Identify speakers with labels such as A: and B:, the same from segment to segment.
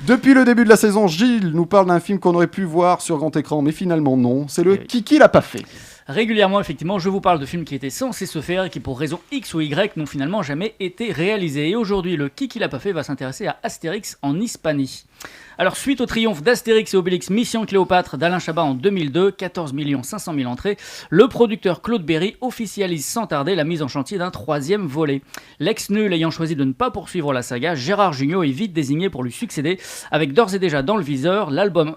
A: Depuis le début de la saison, Gilles nous parle d'un film qu'on aurait pu voir sur grand écran, mais finalement non. C'est le Kiki l'a pas fait.
B: Régulièrement, effectivement, je vous parle de films qui étaient censés se faire et qui, pour raison X ou Y, n'ont finalement jamais été réalisés. Et aujourd'hui, le Kiki l'a pas fait va s'intéresser à Astérix en Hispanie. Alors, suite au triomphe d'Astérix et Obélix Mission Cléopâtre d'Alain Chabat en 2002, 14 500 000 entrées, le producteur Claude Berry officialise sans tarder la mise en chantier d'un troisième volet. L'ex-nul ayant choisi de ne pas poursuivre la saga, Gérard Jugnot est vite désigné pour lui succéder, avec d'ores et déjà dans le viseur l'album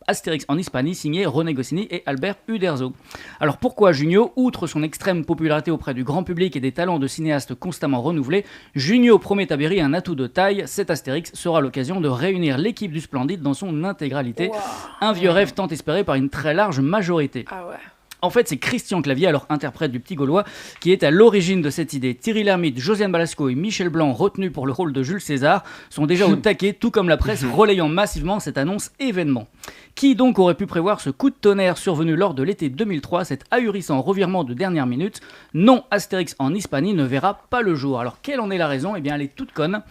B: Astérix en Hispanie, signé René Goscinny et Albert Uderzo. Alors pourquoi Jugnot ? Outre son extrême popularité auprès du grand public et des talents de cinéaste constamment renouvelés, Jugnot promet à Berry un atout de taille. Cet Astérix sera l'occasion de réunir l'équipe du Splendide dans son intégralité. Wow. Un vieux rêve tant espéré par une très large majorité. Ah ouais. En fait, c'est Christian Clavier, alors interprète du Petit Gaulois, qui est à l'origine de cette idée. Thierry Lhermitte, Josiane Balasco et Michel Blanc, retenus pour le rôle de Jules César, sont déjà au taquet, tout comme la presse, relayant massivement cette annonce événement. Qui donc aurait pu prévoir ce coup de tonnerre survenu lors de l'été 2003, cet ahurissant revirement de dernière minute ? Non, Astérix en Hispanie ne verra pas le jour. Alors, quelle en est la raison ? Eh bien, elle est toute conne.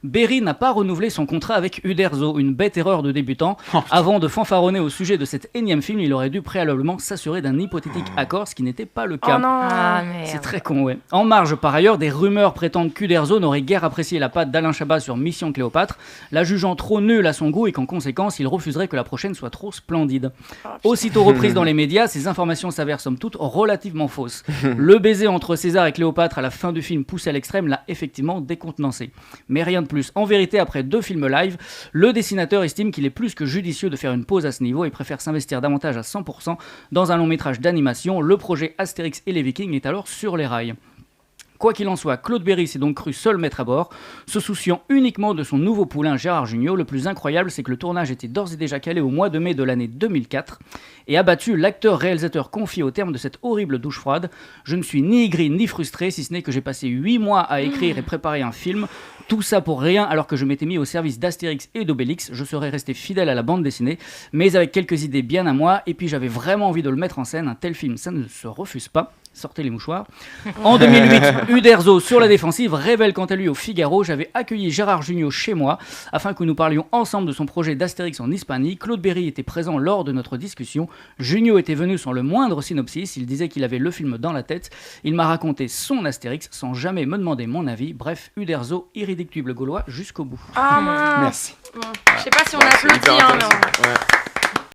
B: Berry n'a pas renouvelé son contrat avec Uderzo, une bête erreur de débutant. Avant de fanfaronner au sujet de cet énième film, il aurait dû préalablement s'assurer d'un hypothétique accord, ce qui n'était pas le cas.
C: Oh non.
B: C'est très con, ouais. En marge, par ailleurs, des rumeurs prétendent qu'Uderzo n'aurait guère apprécié la patte d'Alain Chabat sur Mission Cléopâtre, la jugeant trop nulle à son goût et qu'en conséquence, il refuserait que la prochaine soit trop splendide. Aussitôt reprise dans les médias, ces informations s'avèrent somme toute relativement fausses. Le baiser entre César et Cléopâtre à la fin du film poussé à l'extrême l'a effectivement décontenancé. Mais rien de plus. En vérité, après 2 films live, le dessinateur estime qu'il est plus que judicieux de faire une pause à ce niveau et préfère s'investir davantage à 100% dans un long métrage d'animation. Le projet Astérix et les Vikings est alors sur les rails. Quoi qu'il en soit, Claude Berry s'est donc cru seul maître à bord, se souciant uniquement de son nouveau poulain Gérard Jugnot. Le plus incroyable, c'est que le tournage était d'ores et déjà calé au mois de mai de l'année 2004. Et abattu, l'acteur-réalisateur confie au terme de cette horrible douche froide : « Je ne suis ni aigri ni frustré, si ce n'est que j'ai passé 8 mois à écrire et préparer un film. Tout ça pour rien, alors que je m'étais mis au service d'Astérix et d'Obélix. Je serais resté fidèle à la bande dessinée, mais avec quelques idées bien à moi. Et puis j'avais vraiment envie de le mettre en scène. Un tel film, ça ne se refuse pas. » Sortez les mouchoirs. En 2008, Uderzo, sur la défensive, révèle quant à lui au Figaro : « J'avais accueilli Gérard Jugnot chez moi afin que nous parlions ensemble de son projet d'Astérix en Hispanie. Claude Berry était présent lors de notre discussion. Jugnot était venu sans le moindre synopsis. Il disait qu'il avait le film dans la tête. Il m'a raconté son Astérix sans jamais me demander mon avis. Bref, Uderzo, irréductible gaulois jusqu'au bout. »
C: Ah mince.
A: Merci.
C: Bon, je sais pas si on applaudit, hein, mais